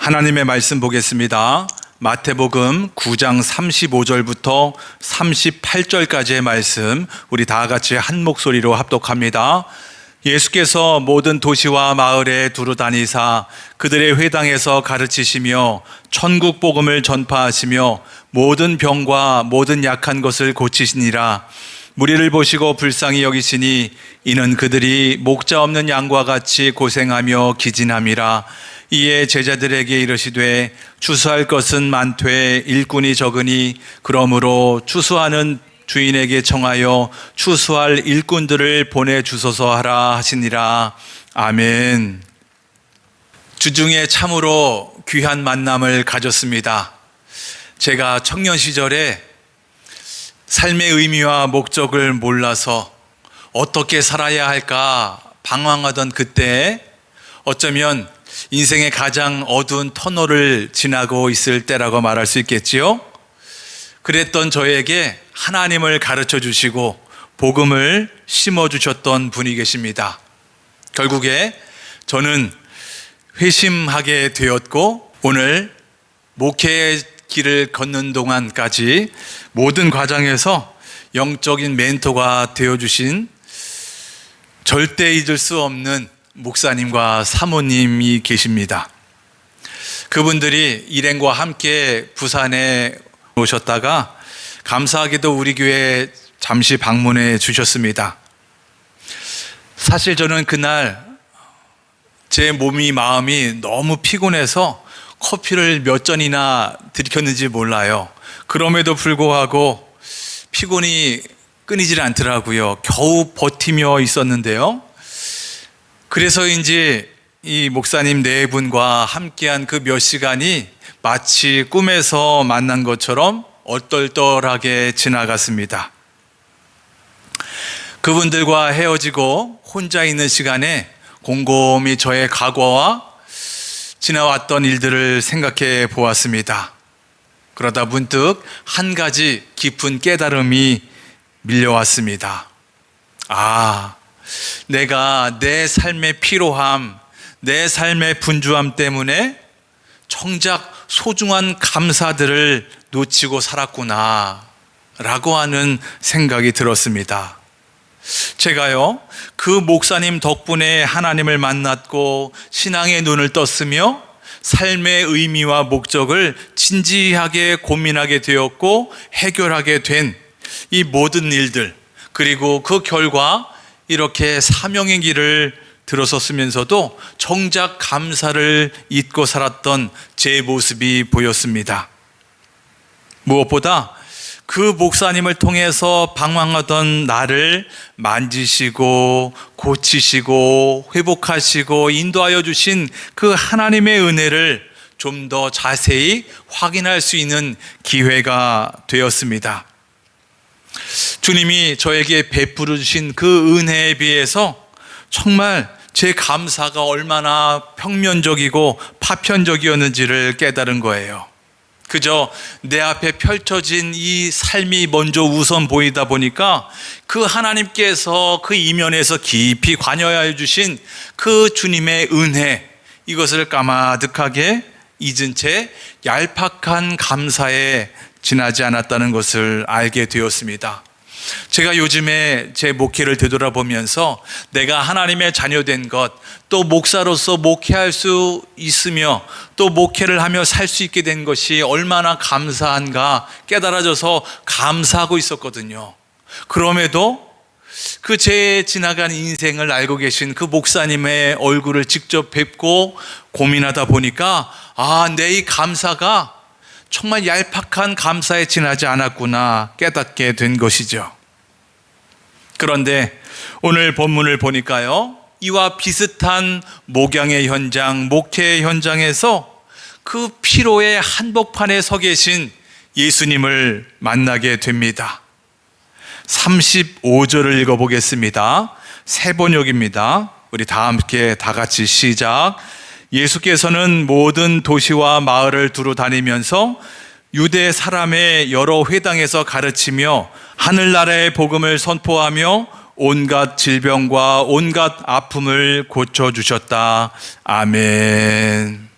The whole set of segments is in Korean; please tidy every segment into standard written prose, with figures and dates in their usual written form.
하나님의 말씀 보겠습니다. 마태복음 9장 35절부터 38절까지의 말씀, 우리 다 같이 한 목소리로 합독합니다. 예수께서 모든 도시와 마을에 두루 다니사 그들의 회당에서 가르치시며 천국 복음을 전파하시며 모든 병과 모든 약한 것을 고치시니라. 무리를 보시고 불쌍히 여기시니 이는 그들이 목자 없는 양과 같이 고생하며 기진함이라. 이에 제자들에게 이르시되 추수할 것은 많되 일꾼이 적으니 그러므로 추수하는 주인에게 청하여 추수할 일꾼들을 보내주소서 하라 하시니라. 아멘. 주중에 참으로 귀한 만남을 가졌습니다. 제가 청년 시절에 삶의 의미와 목적을 몰라서 어떻게 살아야 할까 방황하던 그때, 어쩌면 인생의 가장 어두운 터널을 지나고 있을 때라고 말할 수 있겠지요. 그랬던 저에게 하나님을 가르쳐 주시고 복음을 심어 주셨던 분이 계십니다. 결국에 저는 회심하게 되었고, 오늘 목회의 길을 걷는 동안까지 모든 과정에서 영적인 멘토가 되어주신 절대 잊을 수 없는 목사님과 사모님이 계십니다. 그분들이 일행과 함께 부산에 오셨다가 감사하게도 우리 교회에 잠시 방문해 주셨습니다. 사실 저는 그날 제 몸이 마음이 너무 피곤해서 커피를 몇 잔이나 들이켰는지 몰라요. 그럼에도 불구하고 피곤이 끊이질 않더라고요. 겨우 버티며 있었는데요. 그래서인지 이 목사님 네 분과 함께한 그 몇 시간이 마치 꿈에서 만난 것처럼 얼떨떨하게 지나갔습니다. 그분들과 헤어지고 혼자 있는 시간에 곰곰이 저의 과거와 지나왔던 일들을 생각해 보았습니다. 그러다 문득 한 가지 깊은 깨달음이 밀려왔습니다. 내가 내 삶의 피로함, 내 삶의 분주함 때문에 정작 소중한 감사들을 놓치고 살았구나 라고 하는 생각이 들었습니다. 제가요, 그 목사님 덕분에 하나님을 만났고 신앙의 눈을 떴으며 삶의 의미와 목적을 진지하게 고민하게 되었고 해결하게 된 이 모든 일들, 그리고 그 결과 이렇게 사명의 길을 들어섰으면서도 정작 감사를 잊고 살았던 제 모습이 보였습니다. 무엇보다 그 목사님을 통해서 방황하던 나를 만지시고 고치시고 회복하시고 인도하여 주신 그 하나님의 은혜를 좀 더 자세히 확인할 수 있는 기회가 되었습니다. 주님이 저에게 베풀어 주신 그 은혜에 비해서 정말 제 감사가 얼마나 평면적이고 파편적이었는지를 깨달은 거예요. 그저 내 앞에 펼쳐진 이 삶이 먼저 우선 보이다 보니까 그 하나님께서 그 이면에서 깊이 관여하여 주신 그 주님의 은혜, 이것을 까마득하게 잊은 채 얄팍한 감사에 지나지 않았다는 것을 알게 되었습니다. 제가 요즘에 제 목회를 되돌아보면서 내가 하나님의 자녀된 것, 또 목사로서 목회할 수 있으며 또 목회를 하며 살 수 있게 된 것이 얼마나 감사한가 깨달아져서 감사하고 있었거든요. 그럼에도 그 제 지나간 인생을 알고 계신 그 목사님의 얼굴을 직접 뵙고 고민하다 보니까 내 이 감사가 정말 얄팍한 감사에 지나지 않았구나 깨닫게 된 것이죠. 그런데 오늘 본문을 보니까요, 이와 비슷한 목양의 현장, 목회의 현장에서 그 피로의 한복판에 서 계신 예수님을 만나게 됩니다. 35절을 읽어보겠습니다. 새 번역입니다. 우리 다 함께 다 같이 시작. 예수께서는 모든 도시와 마을을 두루 다니면서 유대 사람의 여러 회당에서 가르치며 하늘나라의 복음을 선포하며 온갖 질병과 온갖 아픔을 고쳐주셨다. 아멘.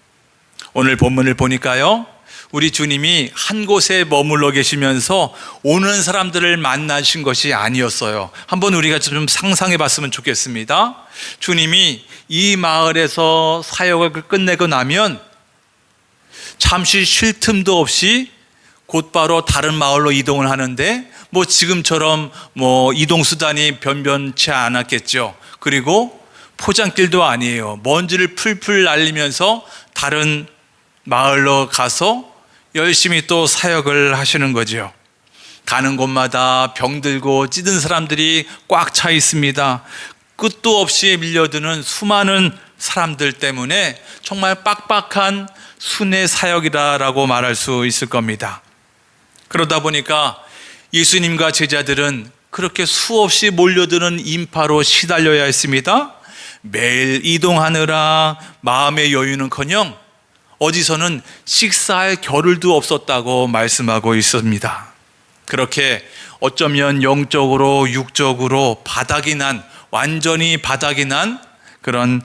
오늘 본문을 보니까요, 우리 주님이 한 곳에 머물러 계시면서 오는 사람들을 만나신 것이 아니었어요. 한번 우리가 좀 상상해 봤으면 좋겠습니다. 주님이 이 마을에서 사역을 끝내고 나면 잠시 쉴 틈도 없이 곧바로 다른 마을로 이동을 하는데, 지금처럼 이동수단이 변변치 않았겠죠. 그리고 포장길도 아니에요. 먼지를 풀풀 날리면서 다른 마을로 가서 열심히 또 사역을 하시는 거죠. 가는 곳마다 병들고 찌든 사람들이 꽉 차 있습니다. 끝도 없이 밀려드는 수많은 사람들 때문에 정말 빡빡한 순회 사역이다라고 말할 수 있을 겁니다. 그러다 보니까 예수님과 제자들은 그렇게 수없이 몰려드는 인파로 시달려야 했습니다. 매일 이동하느라 마음의 여유는커녕 어디서는 식사할 겨를도 없었다고 말씀하고 있습니다. 그렇게 어쩌면 영적으로 육적으로 완전히 바닥이 난 그런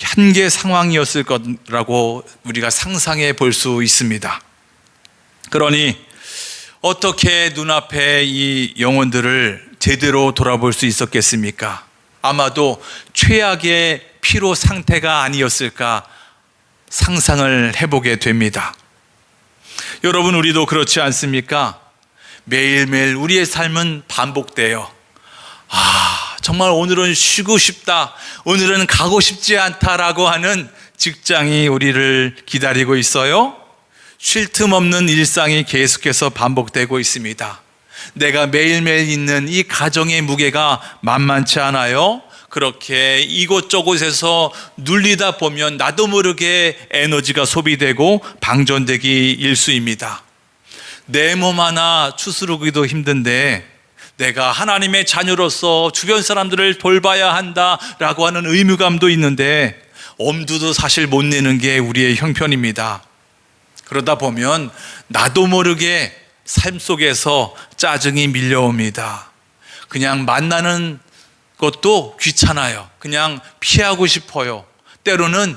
한계 상황이었을 거라고 우리가 상상해 볼 수 있습니다. 그러니 어떻게 눈앞에 이 영혼들을 제대로 돌아볼 수 있었겠습니까? 아마도 최악의 피로 상태가 아니었을까 상상을 해보게 됩니다. 여러분, 우리도 그렇지 않습니까? 매일매일 우리의 삶은 반복돼요. 정말 오늘은 쉬고 싶다, 오늘은 가고 싶지 않다라고 하는 직장이 우리를 기다리고 있어요. 쉴 틈 없는 일상이 계속해서 반복되고 있습니다. 내가 매일매일 있는 이 가정의 무게가 만만치 않아요. 그렇게 이곳저곳에서 눌리다 보면 나도 모르게 에너지가 소비되고 방전되기 일쑤입니다. 내 몸 하나 추스르기도 힘든데 내가 하나님의 자녀로서 주변 사람들을 돌봐야 한다라고 하는 의무감도 있는데 엄두도 사실 못 내는 게 우리의 형편입니다. 그러다 보면 나도 모르게 삶 속에서 짜증이 밀려옵니다. 그냥 만나는 것도 귀찮아요. 그냥 피하고 싶어요. 때로는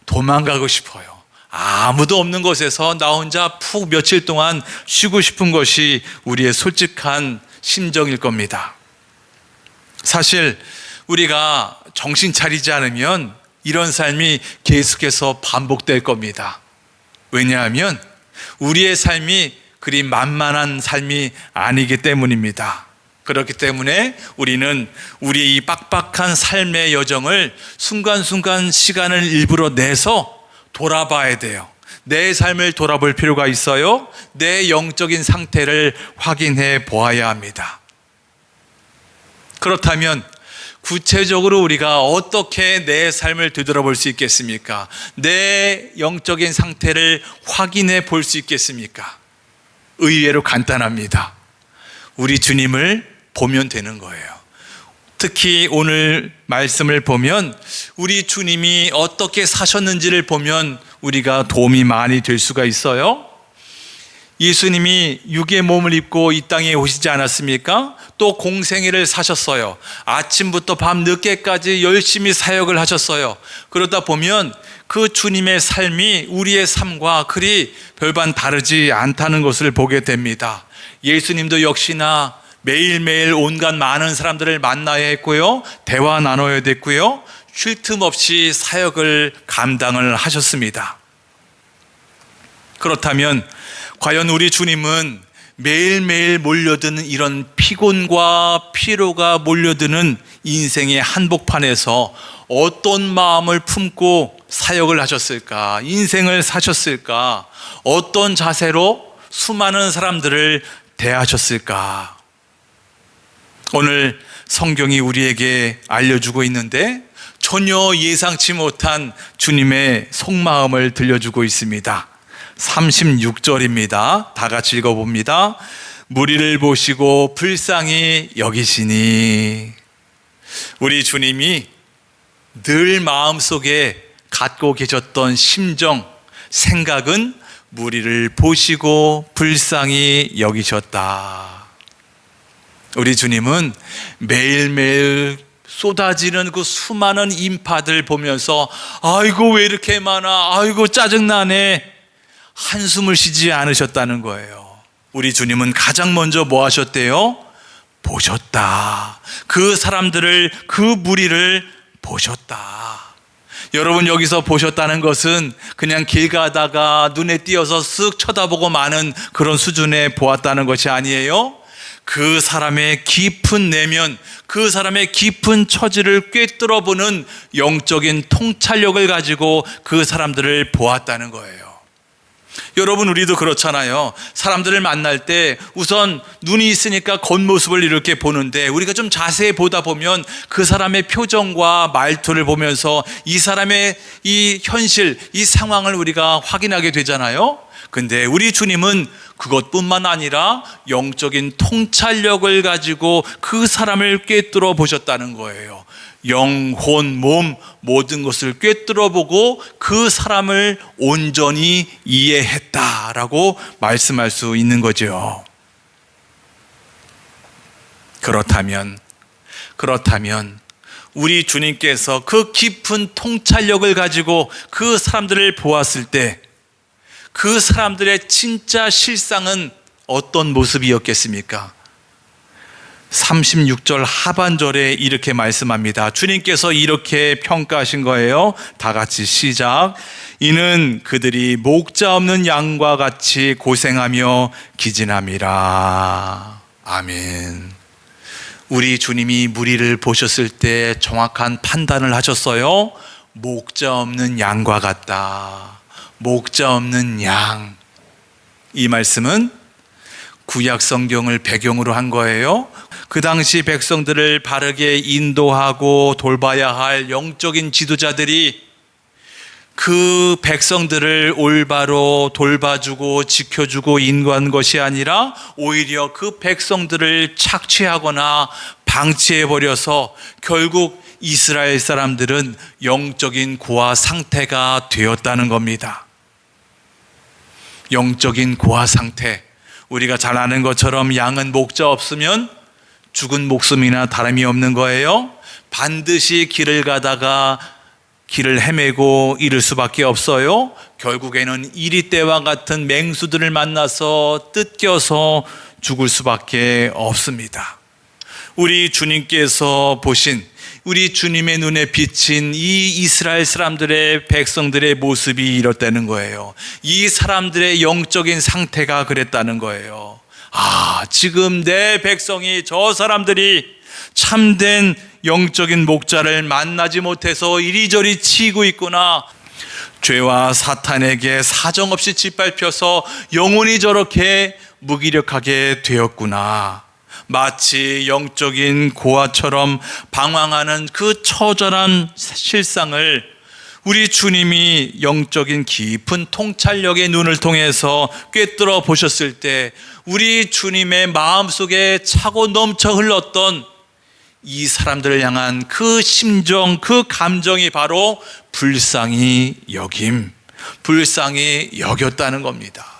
도망가고 싶어요. 아무도 없는 곳에서 나 혼자 푹 며칠 동안 쉬고 싶은 것이 우리의 솔직한 심정일 겁니다. 사실 우리가 정신 차리지 않으면 이런 삶이 계속해서 반복될 겁니다. 왜냐하면 우리의 삶이 그리 만만한 삶이 아니기 때문입니다. 그렇기 때문에 우리는 우리의 이 빡빡한 삶의 여정을 순간순간 시간을 일부러 내서 돌아봐야 돼요. 내 삶을 돌아볼 필요가 있어요. 내 영적인 상태를 확인해 보아야 합니다. 그렇다면 구체적으로 우리가 어떻게 내 삶을 되돌아볼 수 있겠습니까? 내 영적인 상태를 확인해 볼 수 있겠습니까? 의외로 간단합니다. 우리 주님을 보면 되는 거예요. 특히 오늘 말씀을 보면 우리 주님이 어떻게 사셨는지를 보면 우리가 도움이 많이 될 수가 있어요. 예수님이 육의 몸을 입고 이 땅에 오시지 않았습니까? 또 공생애를 사셨어요. 아침부터 밤 늦게까지 열심히 사역을 하셨어요. 그러다 보면 그 주님의 삶이 우리의 삶과 그리 별반 다르지 않다는 것을 보게 됩니다. 예수님도 역시나 매일매일 온갖 많은 사람들을 만나야 했고요, 대화 나눠야 됐고요, 쉴 틈 없이 사역을 감당을 하셨습니다. 그렇다면 과연 우리 주님은 매일매일 몰려드는 이런 피곤과 피로가 몰려드는 인생의 한복판에서 어떤 마음을 품고 사역을 하셨을까? 인생을 사셨을까? 어떤 자세로 수많은 사람들을 대하셨을까? 오늘 성경이 우리에게 알려주고 있는데 전혀 예상치 못한 주님의 속마음을 들려주고 있습니다. 36절입니다. 다 같이 읽어봅니다. 무리를 보시고 불쌍히 여기시니. 우리 주님이 늘 마음속에 갖고 계셨던 심정, 생각은 무리를 보시고 불쌍히 여기셨다. 우리 주님은 매일매일 쏟아지는 그 수많은 인파들 보면서 아이고 왜 이렇게 많아, 아이고 짜증나네, 한숨을 쉬지 않으셨다는 거예요. 우리 주님은 가장 먼저 뭐 하셨대요? 보셨다. 그 사람들을, 그 무리를 보셨다. 여러분, 여기서 보셨다는 것은 그냥 길 가다가 눈에 띄어서 쓱 쳐다보고 마는 그런 수준에 보았다는 것이 아니에요. 그 사람의 깊은 내면, 그 사람의 깊은 처지를 꿰뚫어보는 영적인 통찰력을 가지고 그 사람들을 보았다는 거예요. 여러분, 우리도 그렇잖아요. 사람들을 만날 때 우선 눈이 있으니까 겉모습을 이렇게 보는데, 우리가 좀 자세히 보다 보면 그 사람의 표정과 말투를 보면서 이 사람의 이 현실, 이 상황을 우리가 확인하게 되잖아요. 근데 우리 주님은 그것뿐만 아니라 영적인 통찰력을 가지고 그 사람을 꿰뚫어 보셨다는 거예요. 영, 혼, 몸 모든 것을 꿰뚫어 보고 그 사람을 온전히 이해했다라고 말씀할 수 있는 거죠. 그렇다면 우리 주님께서 그 깊은 통찰력을 가지고 그 사람들을 보았을 때 그 사람들의 진짜 실상은 어떤 모습이었겠습니까? 36절 하반절에 이렇게 말씀합니다. 주님께서 이렇게 평가하신 거예요. 다 같이 시작. 이는 그들이 목자 없는 양과 같이 고생하며 기진함이라. 아멘. 우리 주님이 무리를 보셨을 때 정확한 판단을 하셨어요. 목자 없는 양과 같다. 목자 없는 양. 이 말씀은 구약 성경을 배경으로 한 거예요. 그 당시 백성들을 바르게 인도하고 돌봐야 할 영적인 지도자들이 그 백성들을 올바로 돌봐주고 지켜주고 인도한 것이 아니라 오히려 그 백성들을 착취하거나 방치해버려서 결국 이스라엘 사람들은 영적인 고아 상태가 되었다는 겁니다. 영적인 고아 상태. 우리가 잘 아는 것처럼 양은 목자 없으면 죽은 목숨이나 다름이 없는 거예요. 반드시 길을 가다가 길을 헤매고 잃을 수밖에 없어요. 결국에는 이리떼와 같은 맹수들을 만나서 뜯겨서 죽을 수밖에 없습니다. 우리 주님께서 보신, 우리 주님의 눈에 비친 이 이스라엘 사람들의, 백성들의 모습이 이렇다는 거예요. 이 사람들의 영적인 상태가 그랬다는 거예요. 아, 지금 내 백성이, 저 사람들이 참된 영적인 목자를 만나지 못해서 이리저리 치이고 있구나. 죄와 사탄에게 사정없이 짓밟혀서 영혼이 저렇게 무기력하게 되었구나. 마치 영적인 고아처럼 방황하는 그 처절한 실상을 우리 주님이 영적인 깊은 통찰력의 눈을 통해서 꿰뚫어 보셨을 때 우리 주님의 마음속에 차고 넘쳐 흘렀던 이 사람들을 향한 그 심정, 그 감정이 바로 불쌍히 여김, 불쌍히 여겼다는 겁니다.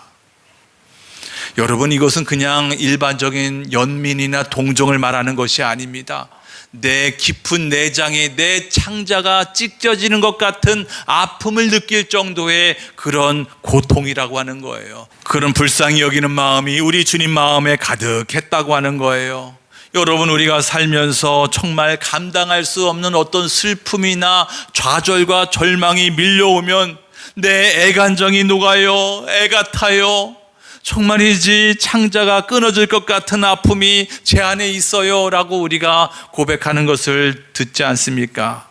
여러분, 이것은 그냥 일반적인 연민이나 동정을 말하는 것이 아닙니다. 내 깊은 내장에 내 창자가 찢겨지는 것 같은 아픔을 느낄 정도의 그런 고통이라고 하는 거예요. 그런 불쌍히 여기는 마음이 우리 주님 마음에 가득했다고 하는 거예요. 여러분, 우리가 살면서 정말 감당할 수 없는 어떤 슬픔이나 좌절과 절망이 밀려오면 내 애간정이 녹아요, 애가 타요, 정말이지 창자가 끊어질 것 같은 아픔이 제 안에 있어요 라고 우리가 고백하는 것을 듣지 않습니까?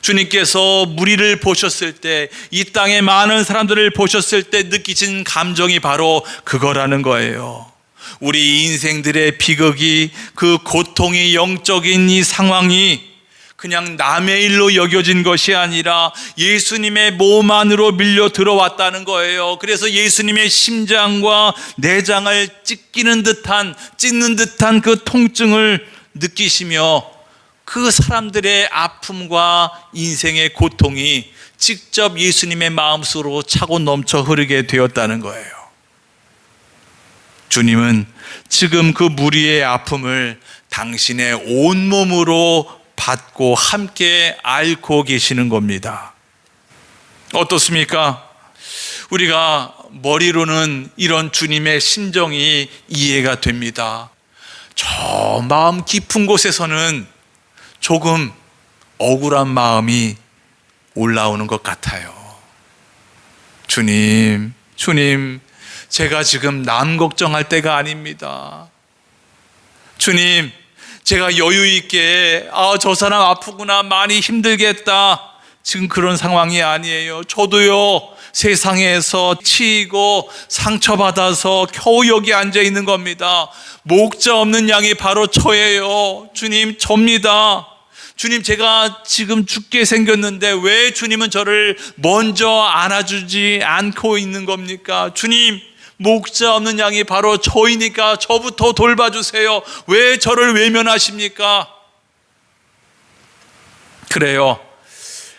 주님께서 무리를 보셨을 때, 이 땅에 많은 사람들을 보셨을 때 느끼신 감정이 바로 그거라는 거예요. 우리 인생들의 비극이, 그 고통이, 영적인 이 상황이 그냥 남의 일로 여겨진 것이 아니라 예수님의 몸 안으로 밀려 들어왔다는 거예요. 그래서 예수님의 심장과 내장을 찢는 듯한 그 통증을 느끼시며 그 사람들의 아픔과 인생의 고통이 직접 예수님의 마음속으로 차고 넘쳐 흐르게 되었다는 거예요. 주님은 지금 그 무리의 아픔을 당신의 온몸으로 받고 함께 앓고 계시는 겁니다. 어떻습니까? 우리가 머리로는 이런 주님의 심정이 이해가 됩니다. 저 마음 깊은 곳에서는 조금 억울한 마음이 올라오는 것 같아요. 주님, 제가 지금 남 걱정할 때가 아닙니다. 주님, 제가 여유 있게 저 사람 아프구나, 많이 힘들겠다, 지금 그런 상황이 아니에요. 저도요, 세상에서 치이고 상처받아서 겨우 여기 앉아 있는 겁니다. 목자 없는 양이 바로 저예요. 주님, 접니다. 주님, 제가 지금 죽게 생겼는데 왜 주님은 저를 먼저 안아주지 않고 있는 겁니까? 주님, 목자 없는 양이 바로 저이니까 저부터 돌봐주세요. 왜 저를 외면하십니까? 그래요,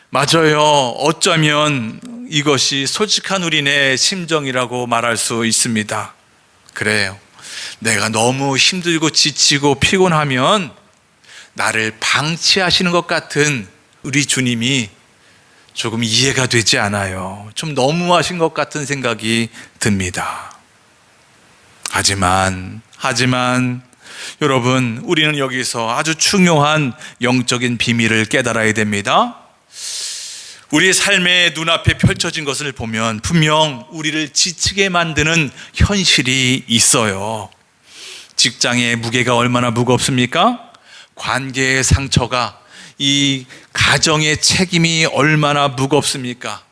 맞아요. 어쩌면 이것이 솔직한 우리네 심정이라고 말할 수 있습니다. 그래요, 내가 너무 힘들고 지치고 피곤하면 나를 방치하시는 것 같은 우리 주님이 조금 이해가 되지 않아요. 좀 너무하신 것 같은 생각이 듭니다. 하지만 여러분, 우리는 여기서 아주 중요한 영적인 비밀을 깨달아야 됩니다. 우리의 삶의 눈앞에 펼쳐진 것을 보면 분명 우리를 지치게 만드는 현실이 있어요. 직장의 무게가 얼마나 무겁습니까? 관계의 상처가, 이 가정의 책임이 얼마나 무겁습니까?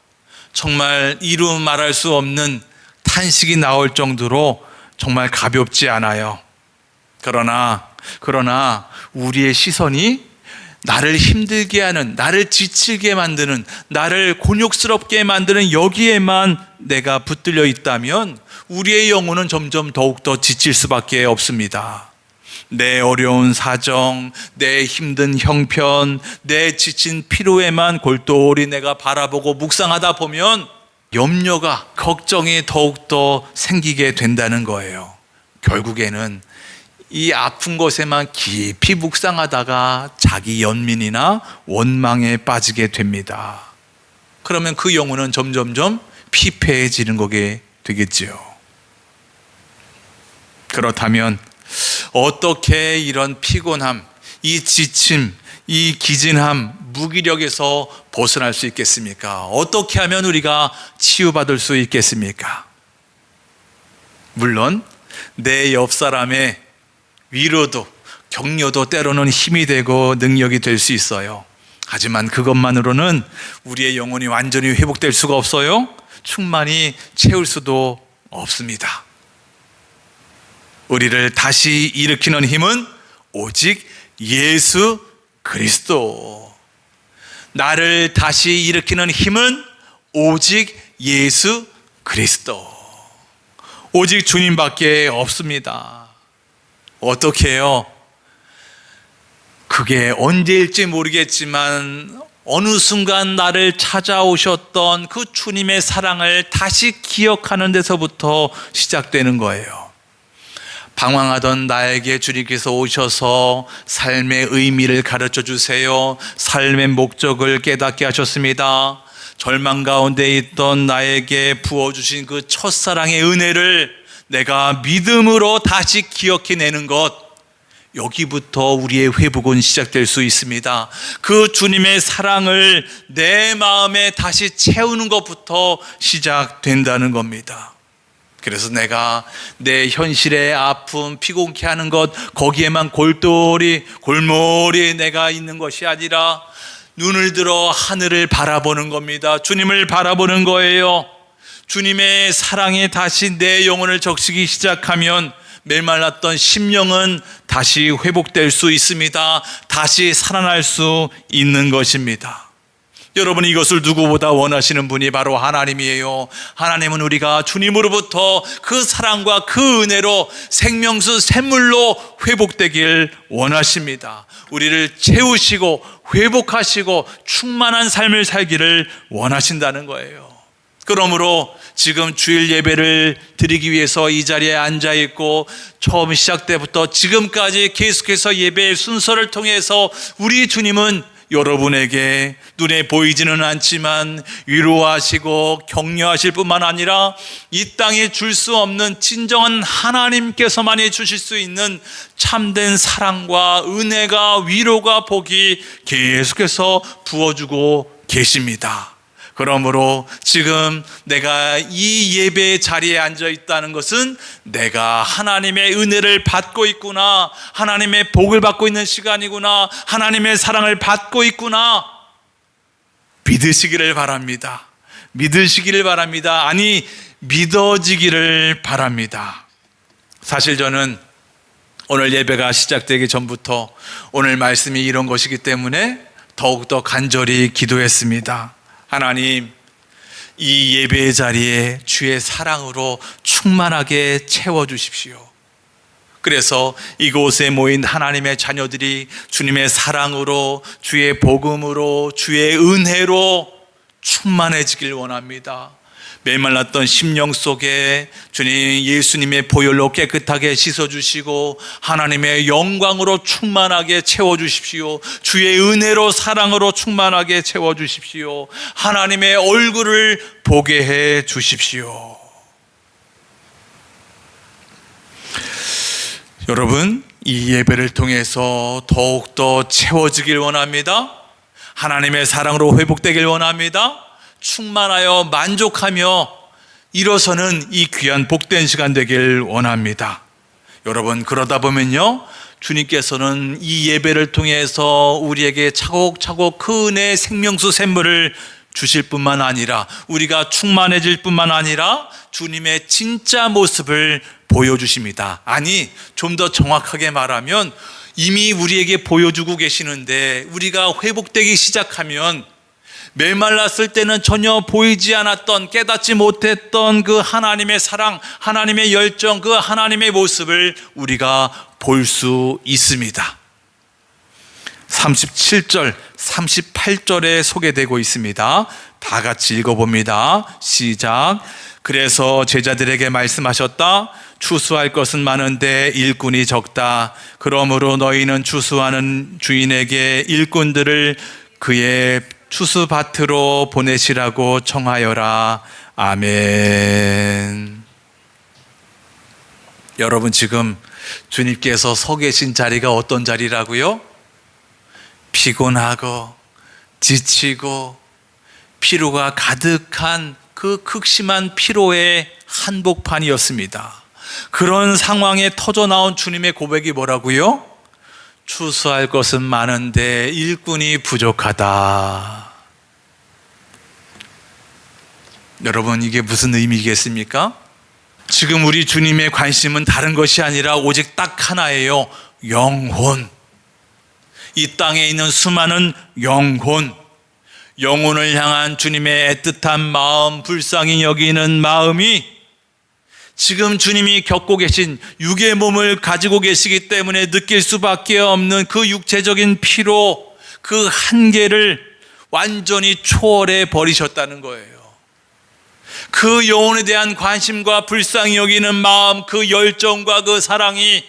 정말 이루 말할 수 없는 탄식이 나올 정도로 정말 가볍지 않아요. 그러나 우리의 시선이 나를 힘들게 하는, 나를 지치게 만드는, 나를 곤욕스럽게 만드는 여기에만 내가 붙들려 있다면 우리의 영혼은 점점 더욱더 지칠 수밖에 없습니다. 내 어려운 사정, 내 힘든 형편, 내 지친 피로에만 골똘히 내가 바라보고 묵상하다 보면 염려가, 걱정이 더욱더 생기게 된다는 거예요. 결국에는 이 아픈 것에만 깊이 묵상하다가 자기 연민이나 원망에 빠지게 됩니다. 그러면 그 영혼은 점점점 피폐해지는 거게 되겠지요. 그렇다면 어떻게 이런 피곤함, 이 지침, 이 기진함, 무기력에서 벗어날 수 있겠습니까? 어떻게 하면 우리가 치유받을 수 있겠습니까? 물론 내 옆 사람의 위로도 격려도 때로는 힘이 되고 능력이 될 수 있어요. 하지만 그것만으로는 우리의 영혼이 완전히 회복될 수가 없어요. 충만히 채울 수도 없습니다. 우리를 다시 일으키는 힘은 오직 예수 그리스도. 나를 다시 일으키는 힘은 오직 예수 그리스도. 오직 주님밖에 없습니다. 어떻게 해요? 그게 언제일지 모르겠지만 어느 순간 나를 찾아오셨던 그 주님의 사랑을 다시 기억하는 데서부터 시작되는 거예요. 방황하던 나에게 주님께서 오셔서 삶의 의미를 가르쳐 주세요. 삶의 목적을 깨닫게 하셨습니다. 절망 가운데 있던 나에게 부어주신 그 첫사랑의 은혜를 내가 믿음으로 다시 기억해내는 것, 여기부터 우리의 회복은 시작될 수 있습니다. 그 주님의 사랑을 내 마음에 다시 채우는 것부터 시작된다는 겁니다. 그래서 내가 내 현실의 아픔, 피곤케 하는 것, 거기에만 골몰이 내가 있는 것이 아니라 눈을 들어 하늘을 바라보는 겁니다. 주님을 바라보는 거예요. 주님의 사랑에 다시 내 영혼을 적시기 시작하면 메말랐던 심령은 다시 회복될 수 있습니다. 다시 살아날 수 있는 것입니다. 여러분, 이것을 누구보다 원하시는 분이 바로 하나님이에요. 하나님은 우리가 주님으로부터 그 사랑과 그 은혜로 생명수 샘물로 회복되길 원하십니다. 우리를 채우시고 회복하시고 충만한 삶을 살기를 원하신다는 거예요. 그러므로 지금 주일 예배를 드리기 위해서 이 자리에 앉아 있고 처음 시작 때부터 지금까지 계속해서 예배의 순서를 통해서 우리 주님은 여러분에게 눈에 보이지는 않지만 위로하시고 격려하실 뿐만 아니라 이 땅에 줄 수 없는 진정한 하나님께서만이 주실 수 있는 참된 사랑과 은혜가, 위로가, 복이 계속해서 부어주고 계십니다. 그러므로 지금 내가 이 예배의 자리에 앉아 있다는 것은 내가 하나님의 은혜를 받고 있구나, 하나님의 복을 받고 있는 시간이구나, 하나님의 사랑을 받고 있구나, 믿으시기를 바랍니다. 믿으시기를 바랍니다. 아니, 믿어지기를 바랍니다. 사실 저는 오늘 예배가 시작되기 전부터 오늘 말씀이 이런 것이기 때문에 더욱더 간절히 기도했습니다. 하나님, 이 예배의 자리에 주의 사랑으로 충만하게 채워주십시오. 그래서 이곳에 모인 하나님의 자녀들이 주님의 사랑으로, 주의 복음으로, 주의 은혜로 충만해지길 원합니다. 메말랐던 심령 속에 주님 예수님의 보혈로 깨끗하게 씻어주시고 하나님의 영광으로 충만하게 채워주십시오. 주의 은혜로, 사랑으로 충만하게 채워주십시오. 하나님의 얼굴을 보게 해 주십시오. 여러분, 이 예배를 통해서 더욱더 채워지길 원합니다. 하나님의 사랑으로 회복되길 원합니다. 충만하여 만족하며 일어서는 이 귀한 복된 시간 되길 원합니다. 여러분, 그러다 보면요, 주님께서는 이 예배를 통해서 우리에게 차곡차곡 그 은혜의 생명수 샘물을 주실 뿐만 아니라 우리가 충만해질 뿐만 아니라 주님의 진짜 모습을 보여주십니다. 아니, 좀 더 정확하게 말하면 이미 우리에게 보여주고 계시는데 우리가 회복되기 시작하면 메말랐을 때는 전혀 보이지 않았던, 깨닫지 못했던 그 하나님의 사랑, 하나님의 열정, 그 하나님의 모습을 우리가 볼 수 있습니다. 37절, 38절에 소개되고 있습니다. 다 같이 읽어봅니다. 시작. 그래서 제자들에게 말씀하셨다. 추수할 것은 많은데 일꾼이 적다. 그러므로 너희는 추수하는 주인에게 일꾼들을 그의 추수밭으로 보내시라고 청하여라. 아멘. 여러분, 지금 주님께서 서 계신 자리가 어떤 자리라고요? 피곤하고 지치고 피로가 가득한 그 극심한 피로의 한복판이었습니다. 그런 상황에 터져나온 주님의 고백이 뭐라고요? 추수할 것은 많은데 일꾼이 부족하다. 여러분, 이게 무슨 의미겠습니까? 지금 우리 주님의 관심은 다른 것이 아니라 오직 딱 하나예요. 영혼. 이 땅에 있는 수많은 영혼을 향한 주님의 애틋한 마음, 불쌍히 여기는 마음이 지금 주님이 겪고 계신 육의 몸을 가지고 계시기 때문에 느낄 수밖에 없는 그 육체적인 피로, 그 한계를 완전히 초월해 버리셨다는 거예요. 그 영혼에 대한 관심과 불쌍히 여기는 마음, 그 열정과 그 사랑이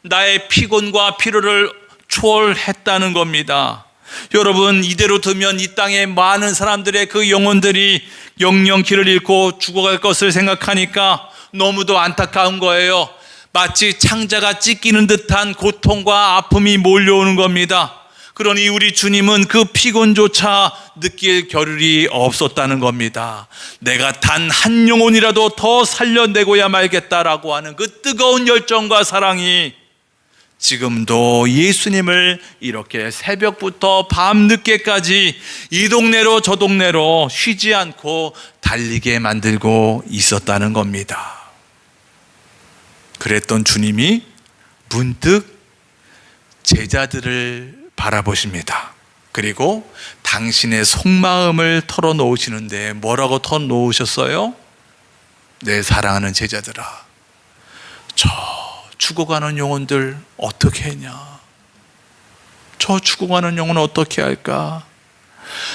나의 피곤과 피로를 초월했다는 겁니다. 여러분, 이대로 두면 이 땅에 많은 사람들의 그 영혼들이 영영 길을 잃고 죽어갈 것을 생각하니까 너무도 안타까운 거예요. 마치 창자가 찢기는 듯한 고통과 아픔이 몰려오는 겁니다. 그러니 우리 주님은 그 피곤조차 느낄 겨를이 없었다는 겁니다. 내가 단 한 영혼이라도 더 살려내고야 말겠다라고 하는 그 뜨거운 열정과 사랑이 지금도 예수님을 이렇게 새벽부터 밤늦게까지 이 동네로 저 동네로 쉬지 않고 달리게 만들고 있었다는 겁니다. 그랬던 주님이 문득 제자들을 바라보십니다. 그리고 당신의 속마음을 털어놓으시는데 뭐라고 털어놓으셨어요? 내 사랑하는 제자들아, 저 죽어가는 영혼들 어떻게 했냐? 저 죽어가는 영혼 어떻게 할까?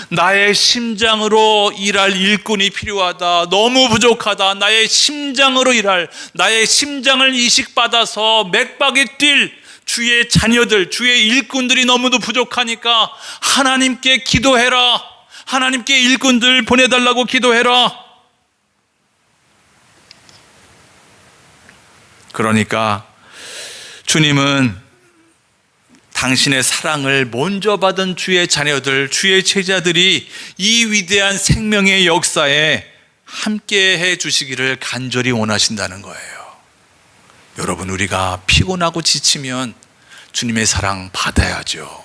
나의 심장으로 일할 일꾼이 필요하다. 너무 부족하다. 나의 심장으로 일할, 나의 심장을 이식받아서 맥박이 뛸 주의 자녀들, 주의 일꾼들이 너무도 부족하니까 하나님께 기도해라. 하나님께 일꾼들 보내달라고 기도해라. 그러니까 주님은 당신의 사랑을 먼저 받은 주의 자녀들, 주의 제자들이 이 위대한 생명의 역사에 함께 해 주시기를 간절히 원하신다는 거예요. 여러분, 우리가 피곤하고 지치면 주님의 사랑 받아야죠.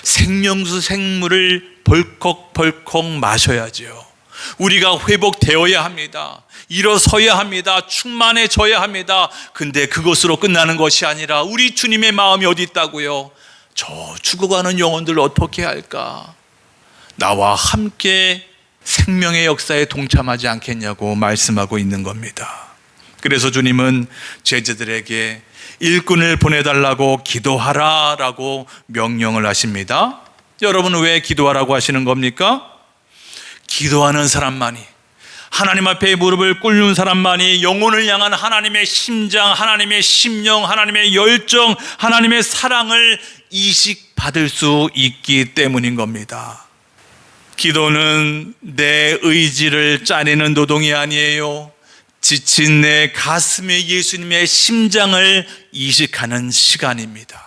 생명수 생물을 벌컥벌컥 마셔야죠. 우리가 회복되어야 합니다. 일어서야 합니다. 충만해져야 합니다. 근데 그것으로 끝나는 것이 아니라 우리 주님의 마음이 어디 있다고요? 저 죽어가는 영혼들 어떻게 할까? 나와 함께 생명의 역사에 동참하지 않겠냐고 말씀하고 있는 겁니다. 그래서 주님은 제자들에게 일꾼을 보내달라고 기도하라 라고 명령을 하십니다. 여러분, 왜 기도하라고 하시는 겁니까? 기도하는 사람만이, 하나님 앞에 무릎을 꿇는 사람만이 영혼을 향한 하나님의 심장, 하나님의 심령, 하나님의 열정, 하나님의 사랑을 이식받을 수 있기 때문인 겁니다. 기도는 내 의지를 짜내는 노동이 아니에요. 지친 내 가슴에 예수님의 심장을 이식하는 시간입니다.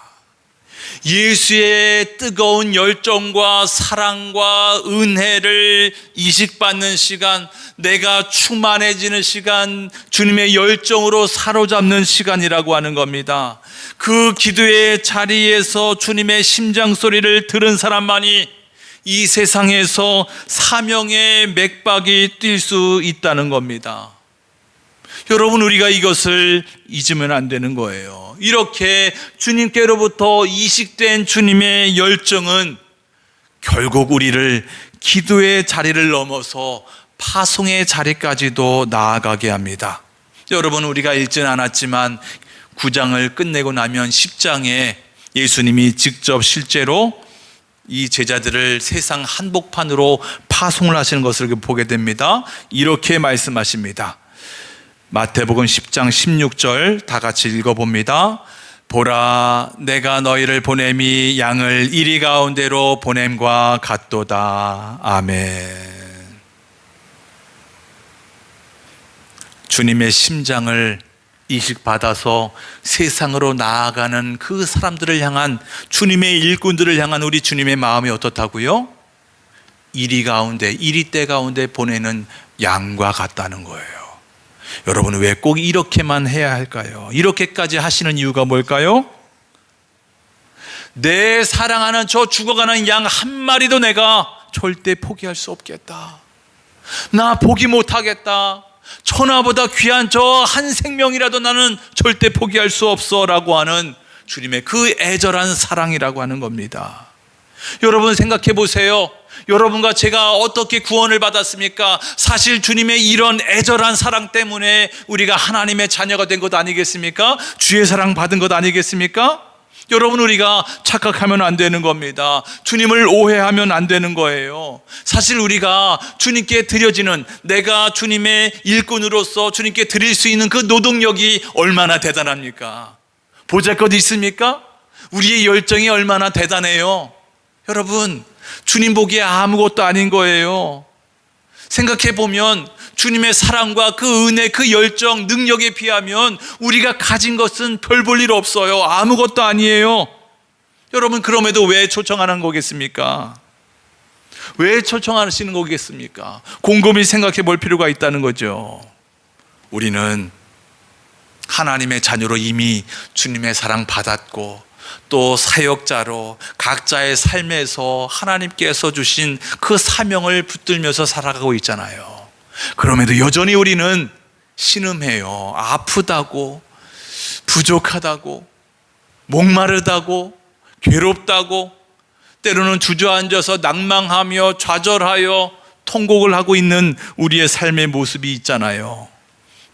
예수의 뜨거운 열정과 사랑과 은혜를 이식받는 시간, 내가 충만해지는 시간, 주님의 열정으로 사로잡는 시간이라고 하는 겁니다. 그 기도의 자리에서 주님의 심장 소리를 들은 사람만이 이 세상에서 사명의 맥박이 뛸 수 있다는 겁니다. 여러분, 우리가 이것을 잊으면 안 되는 거예요. 이렇게 주님께로부터 이식된 주님의 열정은 결국 우리를 기도의 자리를 넘어서 파송의 자리까지도 나아가게 합니다. 여러분, 우리가 읽진 않았지만 9장을 끝내고 나면 10장에 예수님이 직접 실제로 이 제자들을 세상 한복판으로 파송을 하시는 것을 보게 됩니다. 이렇게 말씀하십니다. 마태복음 10장 16절 다 같이 읽어봅니다. 보라, 내가 너희를 보냄이 양을 이리 가운데로 보냄과 같도다. 아멘. 주님의 심장을 이식받아서 세상으로 나아가는 그 사람들을 향한, 주님의 일꾼들을 향한 우리 주님의 마음이 어떻다고요? 이리 가운데, 이리때 가운데 보내는 양과 같다는 거예요. 여러분, 왜 꼭 이렇게만 해야 할까요? 이렇게까지 하시는 이유가 뭘까요? 내 사랑하는 저 죽어가는 양 한 마리도 내가 절대 포기할 수 없겠다. 나 포기 못하겠다. 천하보다 귀한 저 한 생명이라도 나는 절대 포기할 수 없어 라고 하는 주님의 그 애절한 사랑이라고 하는 겁니다. 여러분, 생각해 보세요. 여러분과 제가 어떻게 구원을 받았습니까? 사실 주님의 이런 애절한 사랑 때문에 우리가 하나님의 자녀가 된 것 아니겠습니까? 주의 사랑 받은 것 아니겠습니까? 여러분, 우리가 착각하면 안 되는 겁니다. 주님을 오해하면 안 되는 거예요. 사실 우리가 주님께 드려지는, 내가 주님의 일꾼으로서 주님께 드릴 수 있는 그 노동력이 얼마나 대단합니까? 보잘것 있습니까? 우리의 열정이 얼마나 대단해요. 여러분, 주님 보기에 아무것도 아닌 거예요. 생각해 보면 주님의 사랑과 그 은혜, 그 열정, 능력에 비하면 우리가 가진 것은 별 볼 일 없어요. 아무것도 아니에요. 여러분, 그럼에도 왜 초청하는 거겠습니까? 왜 초청하시는 거겠습니까? 곰곰이 생각해 볼 필요가 있다는 거죠. 우리는 하나님의 자녀로 이미 주님의 사랑 받았고, 또 사역자로 각자의 삶에서 하나님께서 주신 그 사명을 붙들면서 살아가고 있잖아요. 그럼에도 여전히 우리는 신음해요. 아프다고, 부족하다고, 목마르다고, 괴롭다고, 때로는 주저앉아서 낭망하며 좌절하여 통곡을 하고 있는 우리의 삶의 모습이 있잖아요.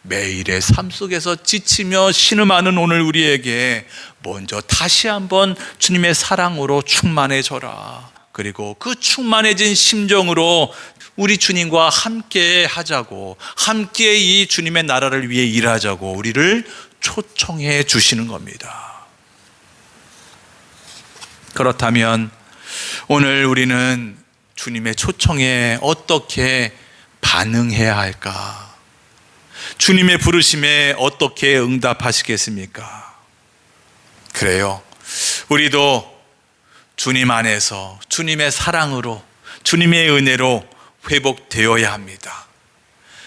매일의 삶 속에서 지치며 신음하는 오늘 우리에게 먼저 다시 한번 주님의 사랑으로 충만해져라. 그리고 그 충만해진 심정으로 우리 주님과 함께 하자고, 함께 이 주님의 나라를 위해 일하자고 우리를 초청해 주시는 겁니다. 그렇다면 오늘 우리는 주님의 초청에 어떻게 반응해야 할까? 주님의 부르심에 어떻게 응답하시겠습니까? 그래요. 우리도 주님 안에서 주님의 사랑으로, 주님의 은혜로 회복되어야 합니다.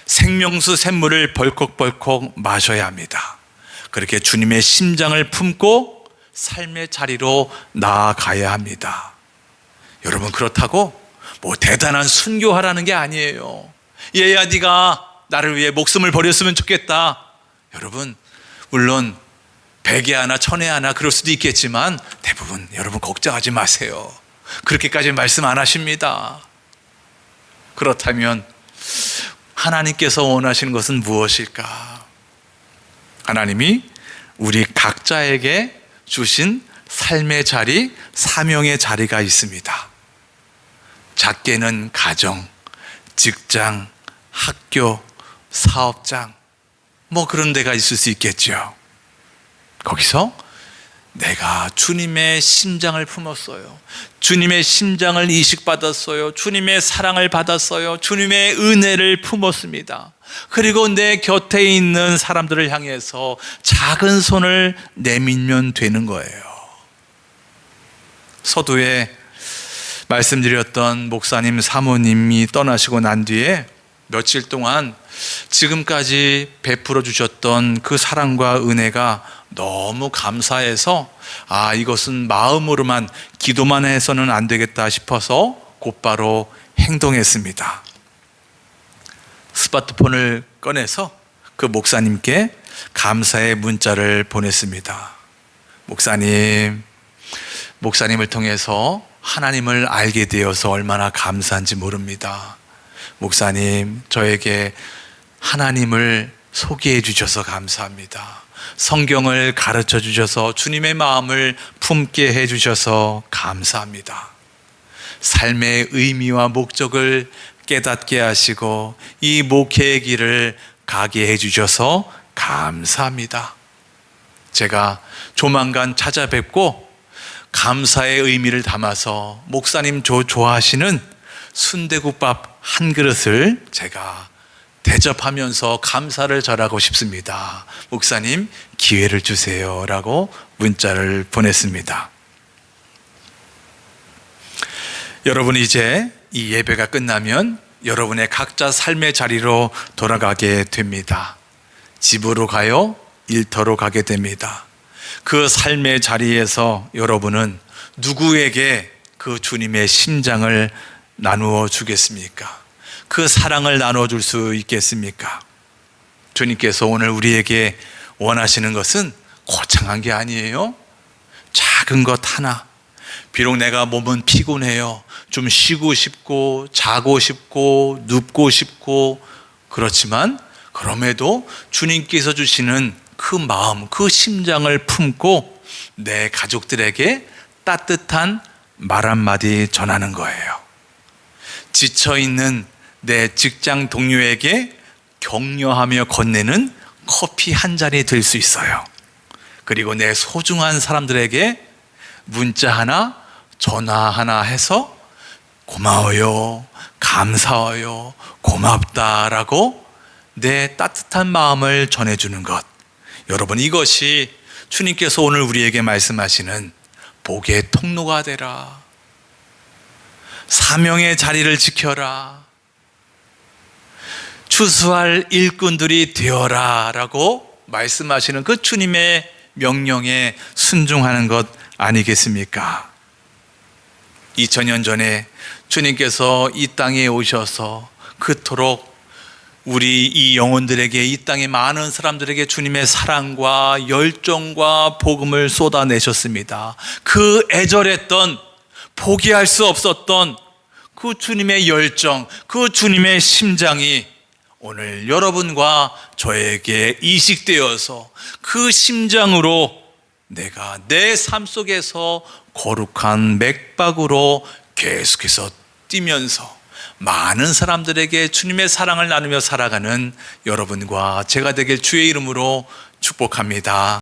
생명수 샘물을 벌컥벌컥 마셔야 합니다. 그렇게 주님의 심장을 품고 삶의 자리로 나아가야 합니다. 여러분, 그렇다고 뭐 대단한 순교하라는 게 아니에요. 얘야, 네가 나를 위해 목숨을 버렸으면 좋겠다. 여러분, 물론 100에 하나 1000에 하나 그럴 수도 있겠지만 대부분 여러분 걱정하지 마세요. 그렇게까지 말씀 안 하십니다. 그렇다면 하나님께서 원하시는 것은 무엇일까? 하나님이 우리 각자에게 주신 삶의 자리, 사명의 자리가 있습니다. 작게는 가정, 직장, 학교, 사업장, 뭐 그런 데가 있을 수 있겠죠. 거기서 내가 주님의 심장을 품었어요. 주님의 심장을 이식받았어요. 주님의 사랑을 받았어요. 주님의 은혜를 품었습니다. 그리고 내 곁에 있는 사람들을 향해서 작은 손을 내밀면 되는 거예요. 서두에 말씀드렸던 목사님 사모님이 떠나시고 난 뒤에 며칠 동안 지금까지 베풀어 주셨던 그 사랑과 은혜가 너무 감사해서 이것은 마음으로만 기도만 해서는 안 되겠다 싶어서 곧바로 행동했습니다. 스마트폰을 꺼내서 그 목사님께 감사의 문자를 보냈습니다. 목사님을 통해서 하나님을 알게 되어서 얼마나 감사한지 모릅니다. 목사님, 저에게 하나님을 소개해 주셔서 감사합니다. 성경을 가르쳐 주셔서 주님의 마음을 품게 해 주셔서 감사합니다. 삶의 의미와 목적을 깨닫게 하시고 이 목회의 길을 가게 해 주셔서 감사합니다. 제가 조만간 찾아뵙고 감사의 의미를 담아서 목사님 좋아하시는 순대국밥 한 그릇을 제가 대접하면서 감사를 전하고 싶습니다. 목사님, 기회를 주세요 라고 문자를 보냈습니다. 여러분, 이제 이 예배가 끝나면 여러분의 각자 삶의 자리로 돌아가게 됩니다. 집으로 가요, 일터로 가게 됩니다. 그 삶의 자리에서 여러분은 누구에게 그 주님의 심장을 나누어 주겠습니까? 그 사랑을 나눠줄 수 있겠습니까? 주님께서 오늘 우리에게 원하시는 것은 거창한 게 아니에요. 작은 것 하나. 비록 내가 몸은 피곤해요. 좀 쉬고 싶고 자고 싶고 눕고 싶고 그렇지만 그럼에도 주님께서 주시는 그 마음, 그 심장을 품고 내 가족들에게 따뜻한 말 한마디 전하는 거예요. 지쳐있는 내 직장 동료에게 격려하며 건네는 커피 한 잔이 될 수 있어요. 그리고 내 소중한 사람들에게 문자 하나, 전화 하나 해서 고마워요, 감사해요, 고맙다라고 내 따뜻한 마음을 전해주는 것. 여러분, 이것이 주님께서 오늘 우리에게 말씀하시는 복의 통로가 되라, 사명의 자리를 지켜라, 추수할 일꾼들이 되어라 라고 말씀하시는 그 주님의 명령에 순종하는 것 아니겠습니까? 2000년 전에 주님께서 이 땅에 오셔서 그토록 우리 이 영혼들에게, 이 땅의 많은 사람들에게 주님의 사랑과 열정과 복음을 쏟아내셨습니다. 그 애절했던, 포기할 수 없었던 그 주님의 열정, 그 주님의 심장이 오늘 여러분과 저에게 이식되어서 그 심장으로 내가 내 삶 속에서 거룩한 맥박으로 계속해서 뛰면서 많은 사람들에게 주님의 사랑을 나누며 살아가는 여러분과 제가 되길 주의 이름으로 축복합니다.